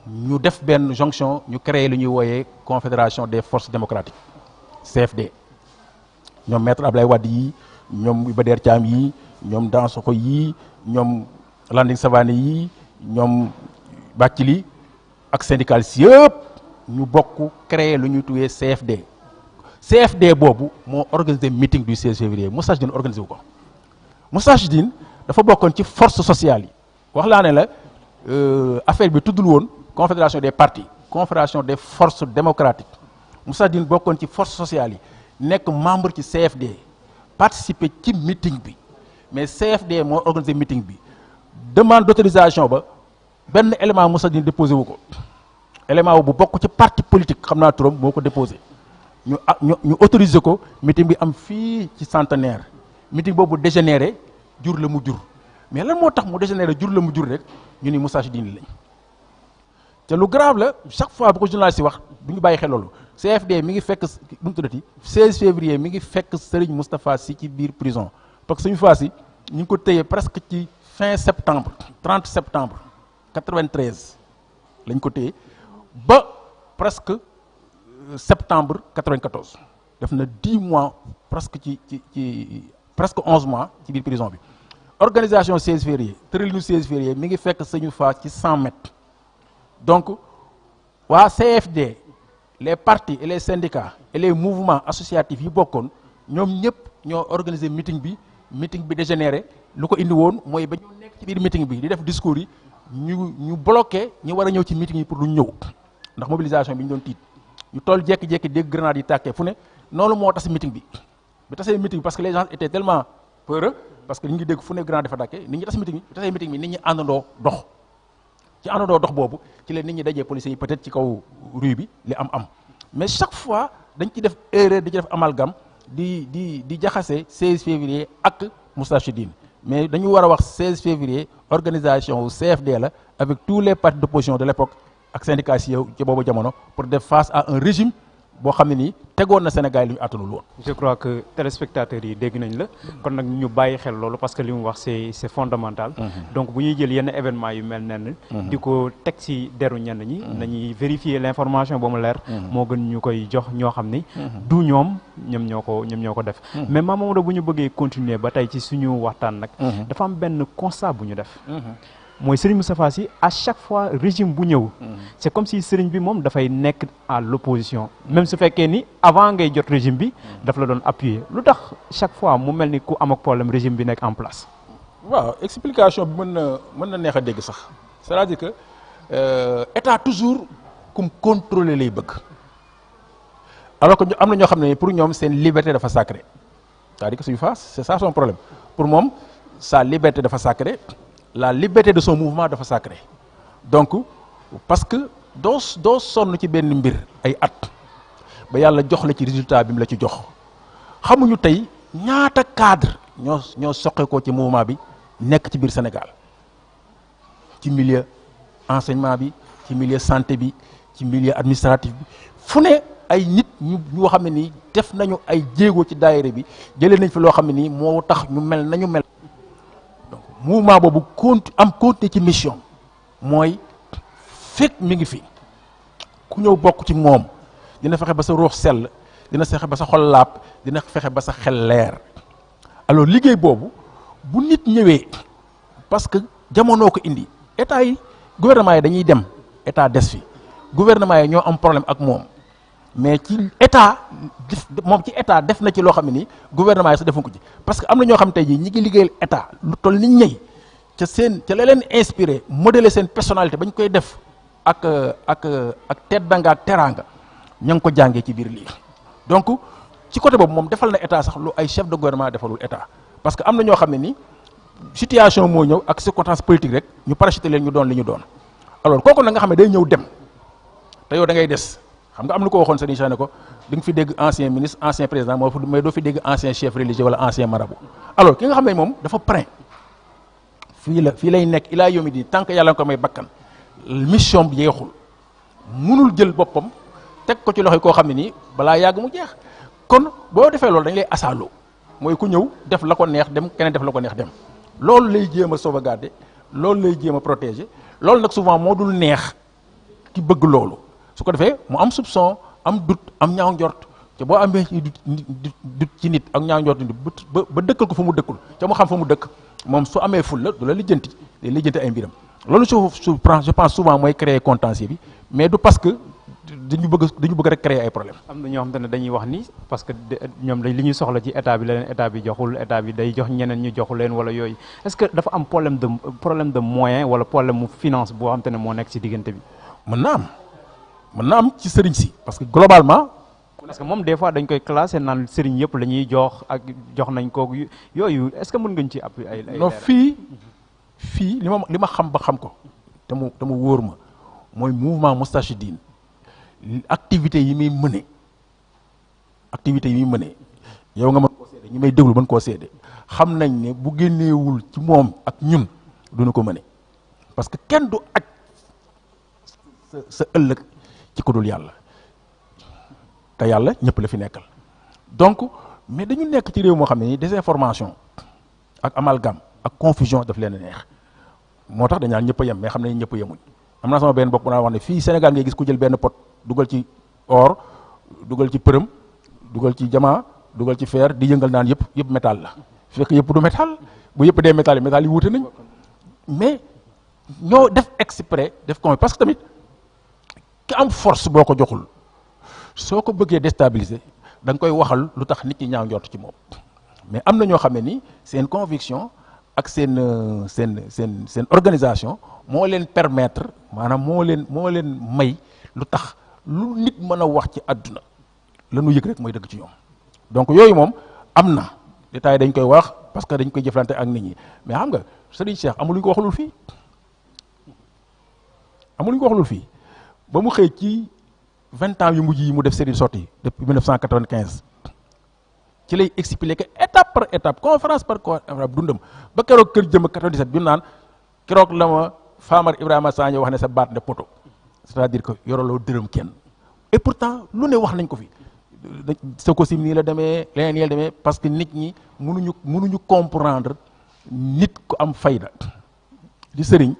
ñu def benn jonction ñu créé lu ñuy wooyee confédération des forces démocratiques CFD ñoom maître Ablaye Wade yi ñoom Iba Der Thiam yi ñoom Dansokho yi ñoom Landing Savané yi ñoom Bathily ak syndicalistes yëpp ñu bokk créé lu ñuy tuddee CFD boobu moo organisé meeting du 16 février Moustarchidine organisé wu ko Moustarchidine dafa bokkoon ci force sociale yi wax laa ne la affaire bi tuddul woon confédération des partis confédération des forces démocratiques Moustarchidine bokkoon ci force sociale yi nekk membre ci CFD participer ci meeting bi mais CFD moo organisé meeting bi demande d'autorisation ba benn élément Moustarchidine déposé wu ko élément wu bu bokk ci parti politique xam naa turam moo ko déposé ñu autorisé ko meeting bi am fii ci Centenaire meeting boobu dégénéré jur la mu jur mais lan moo tax mu dégénéré jur la mu jur rek ñu ni Moustarchidine lañ te lu grave la chaque fois bu ko journaliste yi wax du ñu bàyyi xel loolu CFD mi ngi fekk nu mu tuddati 16 février mi ngi fekk Serigne Moustapha Sy ci biir prison parce que suñu fois si ñu ngi ko téye presque ci fin septembre 30 septembre 93 lañ ko téye ba presque septembre 94 def na 10 mois presque ci presque 11 mois ci biir prison bi organisation 16 février tëralinu 16 février mi ngi fekk Serigne Moustapha ci 100 mètres donc waa CFD les partis et les syndicats et les mouvements associatifs yi bokkoon ñoom ñëpp ñoo organiser meeting bi dégénéré lu ko indi woon mooy ba ñu nekk ci biir meeting bi di def discours yi ñu bloqué ñi war a ñëw ci meeting yi pour lu ñëw ndax mobilisation bi ñu doon tiit ñu toll jékki-jékki dégg grenade yi tàkkee fu ne noonu moo tas meeting bi tasee meeting bi parce que les gens étaient tellement peureux parce que ñu ngi dégg fu ne grenade dafa tàkkee nit ñi tas meeting bi tasee meeting bi nit ñi àndandoo dox ci àndandoo dox boobu ci leen nit ñi dajee policiers yi peut-être ci kaw rue bi li am mais chaque fois dañ ci def erreur di ci def amalgame di jaxase 16 février ak Moustarchidine mais dañu war a wax 16 février organisation wu CFD la avec tous les partis d'opposition de l'époque ak syndicats yi ci boobu jamono pour def face à un régime boo xam ne nii tegoon na Sénégal li ñu àttanul woon. je crois que téléspectateurs yi dégg nañ la kon nag ñu bàyyi xel loolu parce que li mu wax c'est fondamental. donc bu ñuy jël yenn événement yu mel nen di ko teg ci deru ñenn ñi. nañuy vérifier l'information ba mu leer. moo gën ñu koy jox ñoo xam ni. du ñoom ñoo ko def. mais Mame Mamadou bu ñu bëggee continuer ba tey ci suñu waxtaan nag. dafa am benn constat bu ñu def. mooy Serigne Moustapha Sy à chaque fois régime bu ñëw. c'est comme si Serigne bi moom dafay nekk à l'opposition même su fekkee ni avant ngay jot régime bi daf la doon appuyer lu tax chaque fois mu mel ni ku am ak problème régime bi nekk en place. waaw explication bi mën na neex a dégg sax c'est-à-dire que état toujours comme contrôler lay bëgg alors que am na ñoo xam ne pour ñoom seen liberté dafa sacré c'est-à-dire que suñu face c'est ça son problème pour moom sa liberté dafa sacré. La liberté de son mouvement dafa sacré donc parce que doo sonn ci benn mbir ay at ba yàlla jox la ci résultat bi mu la ci jox xamuñu tey ñaata cadre ñoo soqe ko ci mouvement bi nekk ci biir Sénégal ci milieu enseignement bi ci milieu santé bi ci milieu administratif bi fu ne ay nit ñoo xam ne nii def nañu ay jéego ci daayira bi jëlee nañ fi loo xam ne nii moo tax ñu mel nañu mel. mouvement boobu continuer ci mission mooy fekk mi ngi fi ku ñëw bokk ci moom dina fexe ba sa ruux sell dina fexe ba sa xol laab dina fexe ba sa xel leer alors liggéey boobu bu nit ñëwee parce que jamonoo ko indi état yi gouvernement yi dañuy dem état des fi gouvernement yi ñoo am problème ak moom mais ci état moom ci état def na ci loo xam ne nii gouvernement yi sax defuñ ko ci parce que am na ñoo xam tey jii ñi ngi liggéeyal état lu toll ni ñëy ca la leen inspiré modeler seen personnalité bañ koy def ak teddanga ak teraanga ña ngi ko jàngee ci biir lii donc ci côté boobu moom defal na état sax lu ay chef de gouvernement defalul état parce que am na ñoo xam ne ni situation moo ñëw ak circonstance politique rek ñu parachuté leen ñu doon li ñu doon alors kooku nag nga xam ne day ñëw dem te yow da ngay des xam nga am na ko waxoon Serigne Cheikh ne ko di nga fi dégg ancien ministre ancien président mais doo fi dégg ancien chef religieux wala ancien marabout alors ki nga xam ne moom dafa prin fii lay nekk ilaa yomi di tant que yàlla nga ko may bakkan mission bi jeexul munul jël boppam teg ko ci loxo yi koo xam ne nii balaa yàgg mu jeex kon boo defee loolu dañ lay asaaloo mooy ku ñëw def la ko neex dem keneen def la ko neex dem loolu lay jéem a sauvegarder loolu lay jéem a protéger loolu nag souvent moo dul neex ki bëgg loolu su ko defee mu am soupçon am doute am ñaaw njort te boo amee doute ci nit ak ñaaw njort nit ba dëkkal ko fa mu dëkkul ca mu xam fa mu dëkk moom su amee ful la du la lijjanti day lijjanti ay mbiram loolu je pense souvent mooy créer contentieux bi mais du parce que dañu bëgg rek créer ay problème am na ñoo xam te ne dañuy wax ni parce que ñoom li ñuy soxla ci état bi la leen état bi joxul état bi day jox ñeneen ñu joxu leen wala yooyu est-ce que dafa am problème de moyen wala problème mu finance boo xam te ne moo nekk ci diggante bi. mën na am ci sëriñ si parce que globalement. parce que moom des fois dañ koy classé naan sëriñ yëpp la ñuy jox ak jox nañ ko yooyu est-ce que mën nga ñu ci appui ay non fii li ma xam ba xam ko te mu wóor ma mooy mouvement Moustarchidine activités yi muy mëne yow nga mën koo seede ñi may déglu mën koo seede xam nañ ne bu génneewul ci moom ak ñun duñu ko mëne parce que kenn du aj sa ëllëg ci ku dul yàlla te yàlla ñëpp la fi nekkal donc mais dañu nekk ci réew moo xam ne ni désinformation ak amalgame ak confusion daf leen neex moo tax dañ naan ñëpp a yem mais xam nañ ñëpp a yemuñ am naa sama benn bokk bu naa wax ne fii Sénégal ngay gis ku jël benn pot dugal ci or dugal ci përëm dugal ci jamaa dugal ci fer di yëngal naan yëpp métal la fekk yëpp du métal bu yëpp dee métal yi wuute nañ mais ñoo def exprès def ko parce que tamit ki am force boo ko joxul soo ko bëggee déstabiliser da nga koy waxal lu tax nit ñi ñaaw njort ci moom mais am na ñoo xam ne ni seen conviction ak seen organisation moo leen permettre maanaam moo leen may lu tax lu nit mën a wax ci àdduna la nu yëg rek mooy dëgg ci ñoom donc yooyu moom am na détails dañ koy wax parce que dañ koy jëflante ak nit ñi mais xam nga Serigne Cheikh amul lu ñu ko waxalul fii ba mu xëy ci 20 ans yu mujj yi mu def série sortie depuis 1995 ci lay expliquer état étape par étape conférence par conférence dundam ba keroog kër jëm 97 bi mu naan keroog la ma Famar Ibrahima Sagna wax ne sa baat ne poto c'est-à-dire que yoroloo dërëm kenn et pourtant lu ne wax nañ ko fi sa ko sim nii la demee leneen nii la demee parce que nit ñi mënuñu comprendre nit ku am fayda di sëriñ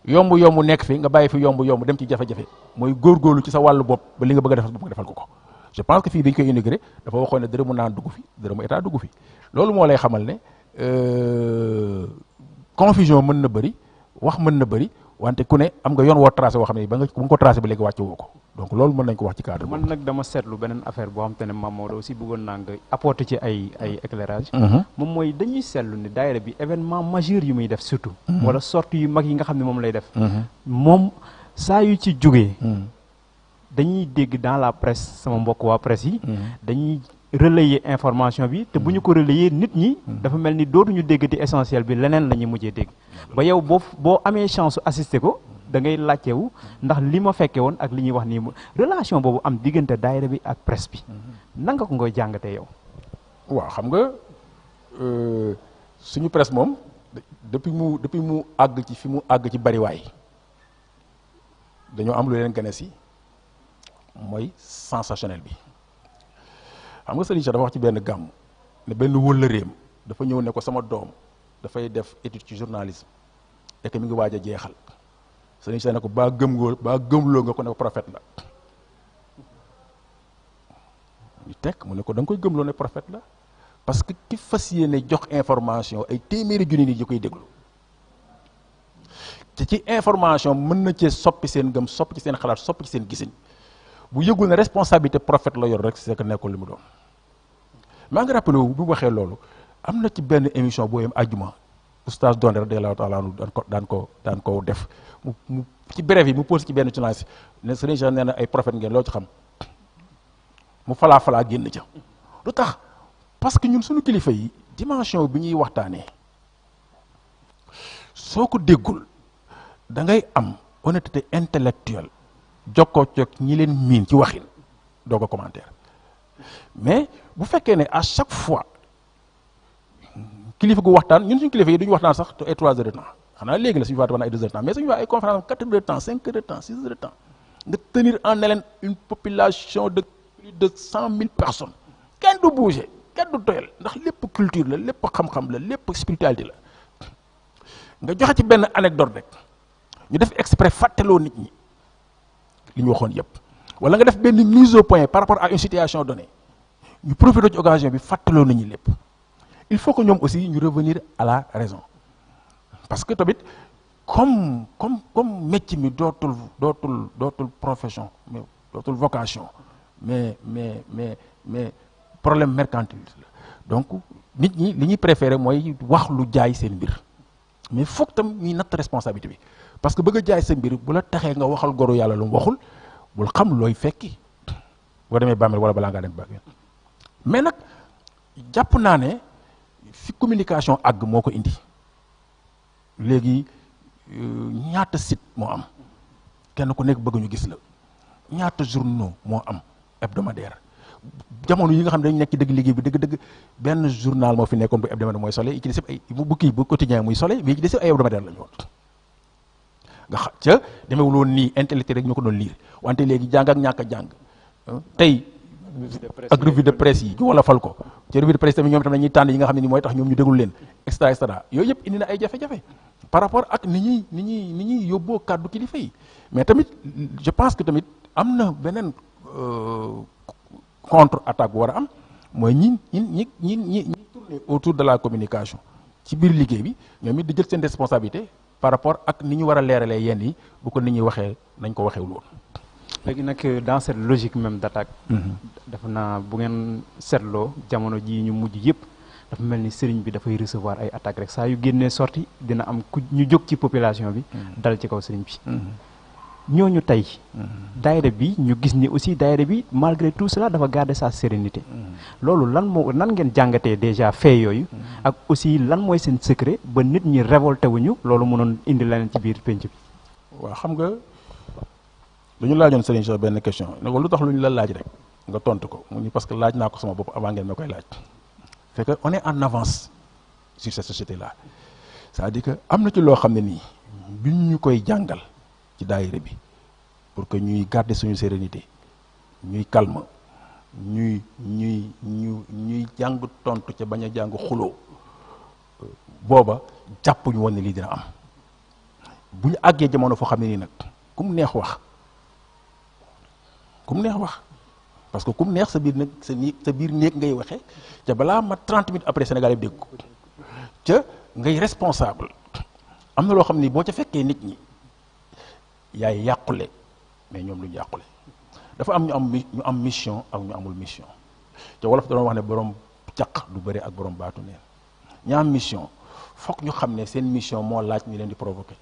yomb nekk fi nga bàyyi fi yomb dem ci jafe-jafe mooy góorgóorlu ci sa wàllu bopp ba li nga bëgg a defal nga defal ko je pense que fii bi ñu koy inauguré dafa waxoon ne dërëmu naan dugg fi dërëmu état dugg fi loolu moo lay xamal ne confusion mën na bëri wax mën na bëri wante ku ne am nga yoon woo tracé woo xam ne ba nga ko tracé ba léegi wàcce woo ko donc loolu mën nañ ko wax ci cadre man nag dama seetlu beneen affaire boo xam te ne Mame Maodo aussi bëggoon naa nga apporter ci ay éclairage moom mooy dañuy seetlu ni daayira bi événement majeur yu muy def surtout wala sortie yu mag yi nga xam ne moom lay def moom saa yu ci jógee dañuy dégg dans la presse sama mbokk waa presse yi dañuy relayer information bi te bu ñu ko relayer nit ñi dafa mel ni dootuñu déggati essentiel bi leneen la ñuy mujjee dégg ba yow boo amee chance assister ko da ngay laajtewu ndax li ma fekke woon ak li ñuy wax nii relation boobu am diggante daayira bi ak presse bi nanga ko ngoy jàngatee yow waaw xam nga suñu presse moom depuis mu àgg ci fi mu àgg ci bariwaay dañoo am lu leen gane si mooy sensationnel bi xam nga Serigne Cheikh dafa wax ci benn gàmm ne benn wëllëreem dafa ñëw ne ko sama doom dafay def étude ci journalisme et que mi ngi waaj a jeexal Serigne Cheikh ne ko baa gëmloo nga ko ne ko prophète la ñu tekk mu ne ko da nga koy gëmloo ne prophète la parce que ki fas yéene jox information ay téeméeri junni nit yi koy déglu te ci information mën na cee soppi seen gëm soppi ci seen xalaat soppi ci seen gisin bu yëgul ne responsabilité prophète la yor rek c'est que nekkul li mu doon maa ngi rappelé wu bu waxee loolu am na ci benn émission boo yem àjjuma oustaz Donde radiyallahu taala anhu daan ko def mu ci bref yi mu posé ci benn journaliste ne Serigne Cheikh nee na ay prophète ngeen loo ci xam mu falaa génn ca lu tax parce que ñun suñu kilifa yi dimension bi ñuy waxtaanee soo ko déggul da ngay am honnêteté intellectuelle jokkoo coog ñi leen miin ci waxin doo ko commentaire mais bu fekkee ne à chaque fois kilifa gu waxtaan ñun suñu kilifa yi duñu waxtaan sax te ay 3 heures de temps xanaa léegi la suñu waxtaan ay 2 heures de temps mais suñu wax ay conférence 4 heures de temps 5 heures de temps 6 heures de temps nga tenir en haleine une population de plus de 100 000 personnes kenn du bouger kenn du doyal ndax lépp culture la lépp xam-xam la lépp spiritualité la nga joxe ci benn anecdote rek ñu def exprès fàttaloo nit ñi li ñu waxoon yëpp wala nga def benn mise au point par rapport à une situation donnée ñu profité ci occasion bi fàttaloo nit ñi lépp il faut que ñoom aussi ñu revenir à la raison parce que tamit comme métier mi dootul profession mais dootul vocation mais problème mercantile la donc nit ñi li ñuy préféré mooy wax lu jaay seen mbir mais foog tam ñuy natt responsabilité bi parce que bëgg a jaay sa mbir bu la taxee nga waxal goru yàlla lu mu waxul bul xam looy fekki boo demee bàmmeel wala balaa ngaa dem bàmmeel mais nag jàpp naa ne fi communication àgg moo ko indi léegi ñaata site moo am kenn ku nekk bëgg ñu gis la ñaata journaux moo am hebdomadaire jamono yi nga xam ne dañu nekk ci dëgg liggéey bi dëgg benn journal moo fi nekkoon bu hebdomadaire mooy Soleil yi ci des ay bu quotidien muy Soleil mais ci des ay hebdomadaire la ñu woon nga xam ca demeewul woon nii intellectuel rek ñoo ko doon lire wante léegi jàng ak ñàkk a jàng tey ak revue de presse yi wala fal ko ci revue de presse tamit ñoom itam dañuy tànn yi nga xam ne ni mooy tax ñoom ñu déglu leen extra extra yooyu yëpp indi na ay jafe-jafe par rapport ak ni ñuy yóbboo kàddu kilifa yi mais tamit je pense que tamit am na beneen contre attaque bu war a am mooy ñi tourner autour de la communication ci biir liggéey bi ñoom it di jël seen responsabilité par rapport ak ni ñu war a leeralee yenn yi bu ko nit ñi waxee nañ ko waxee woon. léegi nag dans cette logique même d'attaque dafa naa bu ngeen seetloo jamono ji ñu mujj yëpp dafa mel ni sëriñ bi dafay recevoir ay attaques rek saa yu génnee sorti dina am ku ñu jóg ci population bi dal ci kaw sëriñ bi ñooñu tey daayira bi ñu gis ni aussi daayira bi malgré tout cela dafa garder sa sérénité loolu lan ngeen jàngatee déjà fait yooyu ak aussi lan mooy seen secret ba nit ñi révolté wuñu loolu mënoon indi leneen ci biir penc bi waaw xam nga dañu laajoon Serigne Cheikh benn question ne ko lu tax lu ñu la laaj rek nga tontu ko mu ni parce que laaj naa ko sama bopp avant ngeen ma koy laaj fait que on est en avance sur cette société là c'est-à-dire que am na ci loo xam ne nii bi ñu koy jàngal ci daayira bi pour que ñuy garder suñu sérénité ñuy calme ñuy jàng tontu ca bañ a jàng xuloo booba jàppuñu woon ne lii dina am bu ñu àggee jamono foo xam ne nii nag ku mu neex wax parce que ku mu neex sa biir nag sa biir néeg ngay waxee ca balaa ma 30 minutes après Sénégal yi dégg ko ca ngay responsable am na loo xam ni boo ca fekkee nit ñi yaay yàqule mais ñoom lu ñu yàqule dafa am ñu am mission ak ñu amul mission te wolof da doon wax ne borom caq du bëri ak borom baatu neen ñi am mission foog ñu xam ne seen mission moo laaj ñu leen di provoquer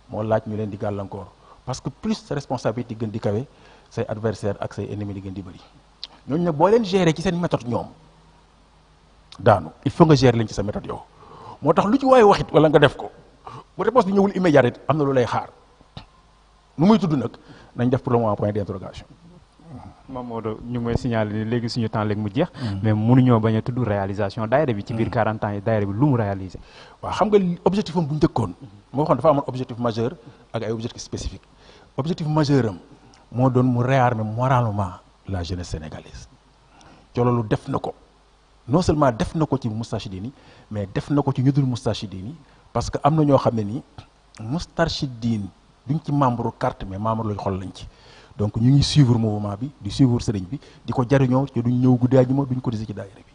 moo laaj ñu leen di gàllankoor parce que plus sa responsabilité gën di kawe say adversaire ak say ennemi di gën di bëri ñooñu nag boo leen gérer ci seen méthode ñoom daanu il faut nga gérer leen ci sa méthode yow moo tax lu ci waaye waxit wala nga def ko bu réponse bi ñëwul immédiat am na lu lay xaar nu muy tudd nag nañ def pour le moment point d'interrogation. Mamadou ñu ngi may signaler ni léegi suñu temps léegi mu jeex. mais mënuñoo bañ a tudd réalisation daayira bi ci biir 40 ans yi daayira bi lu mu réalisé. waaw xam nga objectif am bu njëkkoon. moo waxoon dafa amoon objectif majeur ak ay objectifs spécifiques objectif majeur am moo doon mu réarmer moralement la jeunesse sénégalaise ci loolu def na ko non seulement def na ko ci Moustarchidine mais def na ko ci ñu dul Moustarchidine parce que am na ñoo xam ne nii Moustarchidine duñ ci membre carte mais membre lañ xol lañ ci donc ñu ngi suivre mouvement bi di suivre sëriñ bi di ko jariñoo te duñ ñëw guddi àjjuma duñ ko dese ci daayira bi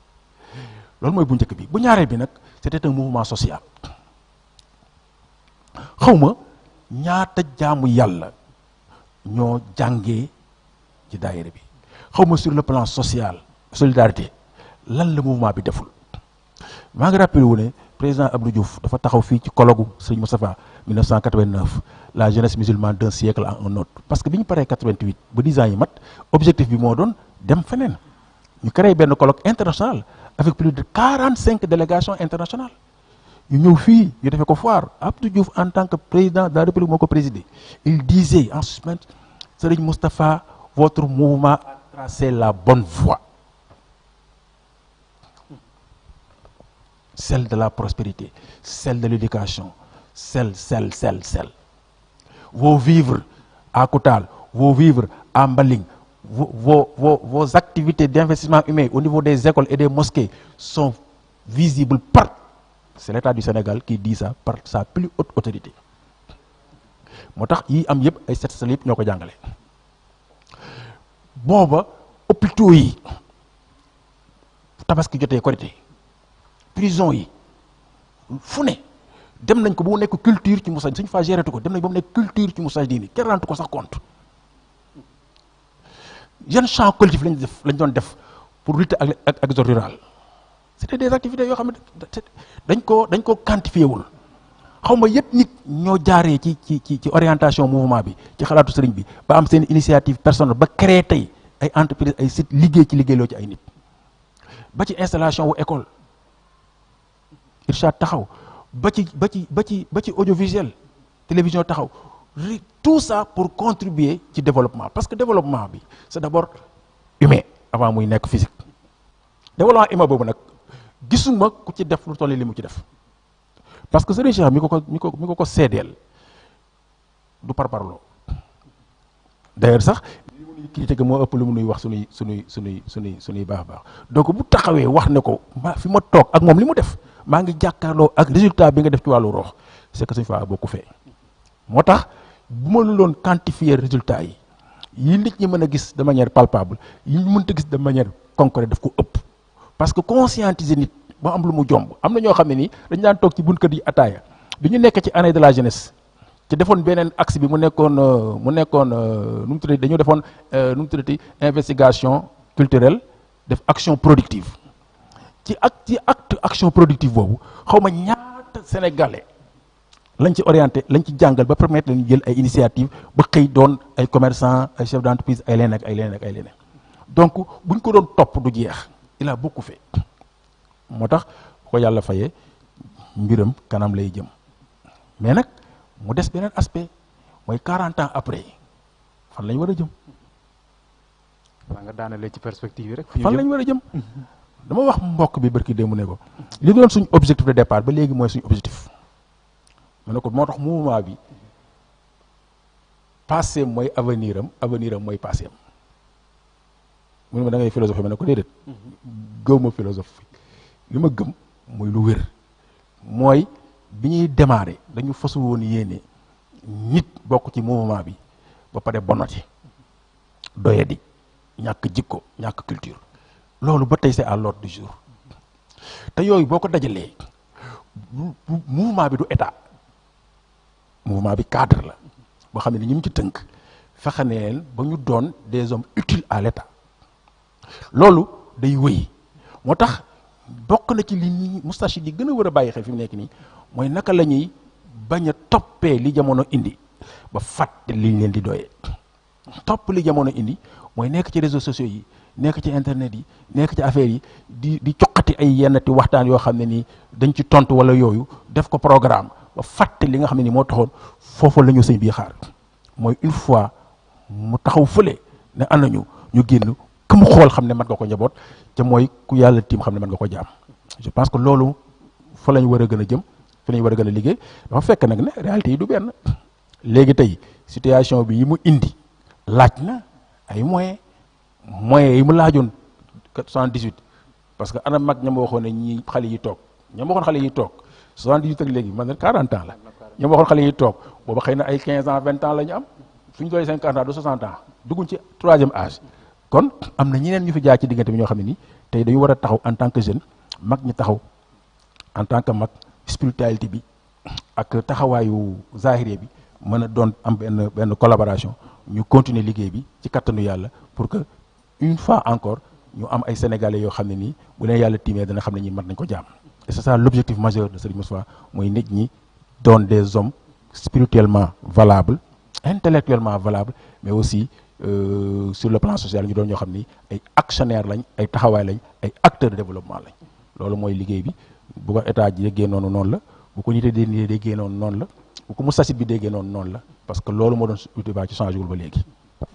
loolu mooy bu njëkk bi bu ñaareel bi nag c'était un mouvement social xawma ñaata jaamu yàlla ñoo jàngee ci daayira bi xawma sur le plan social solidarité lan la mouvement bi deful maa ngi rappelé wu ne président Abdou Diouf dafa taxaw fii ci colloque Sëriñ Moustapha 1989 la jeunesse musulmane d'un siècle à un autre parce que bi ñu paree 88 ba 10 ans yi mat objectif bi moo doon dem feneen ñu créé benn colloque international avec plus de 45 délégations internationales ñu ñëw fii ñu defee ko foire Abdou Diouf en tant que président de la République moo ko présidé il disait en suspens Sëriñ Moustapha votre mouvement a tracé la bonne voie celle de la prospérité celle de l'éducation celle. Vos vivres à Koutal, vos vivres à Mbaling, vos activités d'investissement humain au niveau des écoles et des mosquées sont visibles par. C'est l'État du Sénégal qui dit ça par sa plus haute autorité. moo tax yi am yëpp ay set sal yëpp ñoo ko jàngale booba hôpitaux yi tabaski jotee korité prison yi fu ne dem nañ ko ba mu nekk culture ci Moussa suñ fa géretu ko dem nañ ba mu nekk culture ci Moussa diini kenn rentu ko sax compte yan champ collectif lañ doon def pour lutter ak exode rural c'était des activités yoo xam ne dañ ko quantifié wul xaw ma yëpp nit ñoo jaaree ci orientation mouvement bi ci xalaatu sëriñ bi ba am seen initiative personnelle ba créer tey ay entreprise ay site liggéey loo ci ay nit ba ci installation wu école Irshad taxaw ba ci audiovisuel télévision taxaw tout ça pour contribuer ci développement parce que développement bi c'est d'abord humain avant muy nekk physique développement humain boobu nag gisuma ku ci def lu toll li mu ci def parce que Serigne Cheikh mi ko seedeel du parparloo d'ailleurs sax li mu nuy critiquer moo ëpp lu mu nuy wax sunuy baax donc bu taxawee wax ne ko fi ma toog ak moom li mu def maa ngi jàkkaarloo ak résultat bi nga def ci wàllu roox c'est que suñu fa boo ko fee moo tax bu ma lu doon quantifier résultat yi nit ñi mën a gis de manière palpable yi ñu mënta gis de manière concrète daf ko ëpp parce que conscientiser nit ba am lu mu jomb am na ñoo xam ne nii dañ daan toog ci bunt kër yi ataaya bi ñu nekk ci année de la jeunesse ci defoon beneen axe bi mu nekkoon nu mu tuddati dañoo defoon nu mu tuddati investigation culturelle def action productive ci acte action productive boobu xaw ma ñaata sénégalais lañ ci orienté lañ ci jàngal ba permettre leen jël ay initiative ba xëy doon ay commerçants ay chefs d'entreprise ay leneen donc buñ ko doon topp du jeex il a beaucoup fait moo tax bu ko yàlla fayee mbiram kanam lay jëm mais nag mu des beneen aspect mooy 40 ans après fan lañ war a jëm. waa nga daanalee ci perspective yi rek. fan lañ war a jëm dama wax mbokk bi barki démb ne ko li doon suñ objectif de départ ba léegi mooy suñu objectif ma ne ko moo tax mouvement bi passé mooy avenir am mooy passé am mu ne ma da ngay philosophie ma ne ko déedéet gëw ma philosophie li ma gëm mooy lu wér mooy bi ñuy démarrer dañu fasu woon yéene nit bokk ci mouvement bi ba pare bonoti doyadi ñàkk jikko ñàkk culture loolu ba tey c'est à l'ordre du jour te yooyu boo ko dajalee mouvement bi du état mouvement bi cadre la boo xam ne ñi mu ci tënk fexe ne leen ba ñu doon des hommes utiles à l'état loolu day wéy moo tax bokk na ci li ñi Moustarchidine yi gën a war a bàyyi xel fi mu nekk nii mooy naka la ñuy bañ a toppee li jamono indi ba fàtte liñ leen di doyee topp li jamono indi mooy nekk ci réseaux sociaux yi nekk ci internet yi nekk ci affaire yi di coqati ay yennati waxtaan yoo xam ne nii dañ ci tontu wala yooyu def ko programme ba fàtte li nga xam ne nii moo taxoon foofu la ñu sëñ bii xaar mooy une fois mu taxaw fële ne ana ñu génn ku mu xool xam ne mën nga ko njaboot te mooy ku yàlla tiim xam ne mën nga ko jaam je pense que loolu fa lañ war a gën a jëm fa lañ war a gën a liggéey dafa fekk nag ne réalité yi du benn léegi tey situation bi yi mu indi laaj na ay moyens yi mu laajoon 78 parce que ana mag ña ma waxoon ne ñi xale yi toog ña ma waxoon xale yi toog 78 ak léegi man ne 40 ans la ña ma waxoon xale yi toog booba xëy na ay 15 ans 20 ans la ñu am suñu doole 50 ans du 60 ans dugguñ ci 3e âge kon am na ñeneen ñu fi jaar ci diggante bi ñoo xam ne nii tey dañu war a taxaw en tant que jeune mag ñi taxaw en tant que mag spiritualité bi ak taxawaayu zahiré bi mën a doon am benn collaboration ñu continuer liggéey bi ci kattanu yàlla pour que une fois encore ñu am ay sénégalais yoo xam ne nii bu leen yàlla tiimee dana xam ne ñi mat nañ ko jaam et c'est ça l'objectif majeur de Serigne Moustapha mooy nit ñi doon des hommes spirituellement valables intellectuellement valables mais aussi sur le plan social ñu doon ñoo xam ni ay actionnaires lañ ay taxawaay lañ ay acteurs de développement lañ loolu mooy liggéey bi bu ko état ji déggee noonu la bu ko nité di déggee noonu la bu ko Moustarchidine bi déggee noonu la parce que loolu moo doon utiba ci changé wul ba léegi.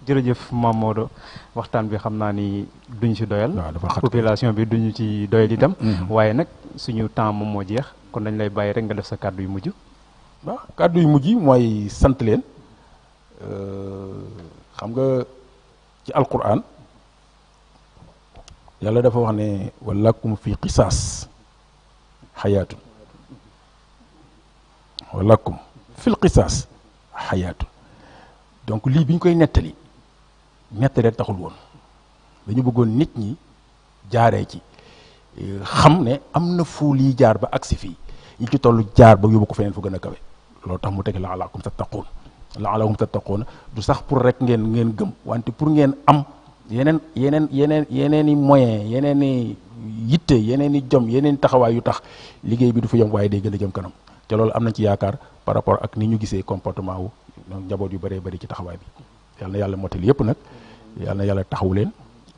jërëjëf Mame Maodo waxtaan bi xam naa ni duñ ci doyal. waaw dafa xat population bi duñu ci doyal itam. waaye nag suñu temps moom moo jeex kon dañ lay bàyyi rek nga def sa kàddu yu mujj. waaw kàddu yu mujj mooy sant leen xam nga ci alquran yàlla dafa wax ne walakum fi qisaas xayaatun walakum fil qisaas xayaatun donc lii bi ñu koy nettali rek taxul woon dañu bëggoon nit ñi jaaree ci xam ne am na fu lii jaar ba agsi fii ñi ci tollu jaar ba yóbbu ko feneen fu gën a kawe loolu tax mu teg laalakum tattaquun du sax pour rek ngeen gëm wante pour ngeen am yeneen i moyens yeneen i yitte yeneen i jom yeneen i taxawaay yu tax liggéey bi du fa yom waaye day gën a jëm kanam te loolu am nañ ci yaakaar par rapport ak ni ñu gisee comportement wu njaboot yu bëree bëri ci taxawaay bi yàlla na yàlla mottali yëpp nag yàlla na yàlla taxawu leen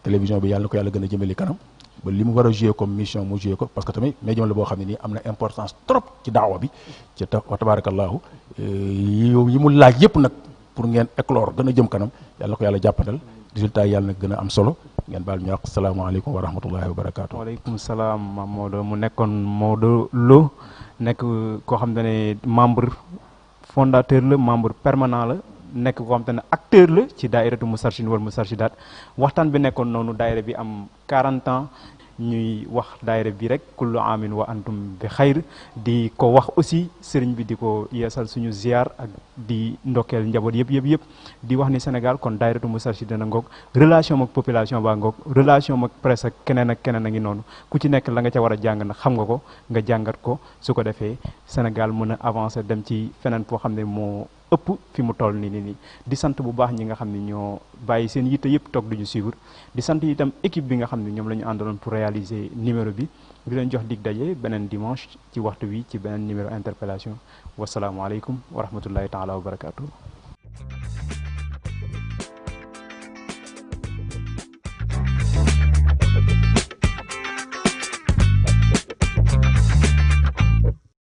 télévision bi yàlla na ko yàlla gën a jëmale kanam ba li mu war a jouer comme mission mu jouer ko parce que tamit médium la boo xam ne nii am na importance trop ci daawa bi ci wa tabarakallahu yi mu laaj yëpp nag pour ngeen éclore gën a jëm kanam yàlla na ko yàlla jàppandal résultat yi yàlla na gën a am solo ngeen baal ñu wax salaamaaleykum wa rahmatullahi wa barakaatu. waaleykum salaam Mame Maodo mu nekkoon Maodo Lo nekk koo xam ne membre fondateur la membre permanent la nekk koo xam te ne acteur la ci daairatu Moustarchidine wal Moustarchidaat waxtaan bi nekkoon noonu daaira bi am 40 ans ñuy wax daaira bi rek kullu amin wa antum bi xayr di ko wax aussi sëriñ bi di ko yeesal suñu ziar ak di ndokkeel njaboot yëpp di wax ni Sénégal kon daairatu Moustarchidine ngoog relation ak population baa ngoog relation ak presse ak keneen a ngi noonu ku ci nekk la nga ca war a jàng nag xam nga ko nga jàngat ko su ko defee Sénégal mën a avancer dem ci feneen foo xam ne moo ëpp fi mu toll nii di sant bu baax ñi nga xam ne ñoo bàyyi seen yitte yëpp toog duñu suivre di sant itam équipe bi nga xam ne ñoom la ñu àndaloon pour réaliser numéro bi di leen jox dig daje beneen dimanche ci waxtu wi ci beneen numéro interpellation wasalaamualeykum wa rahmatullahi taala wa barakaatu.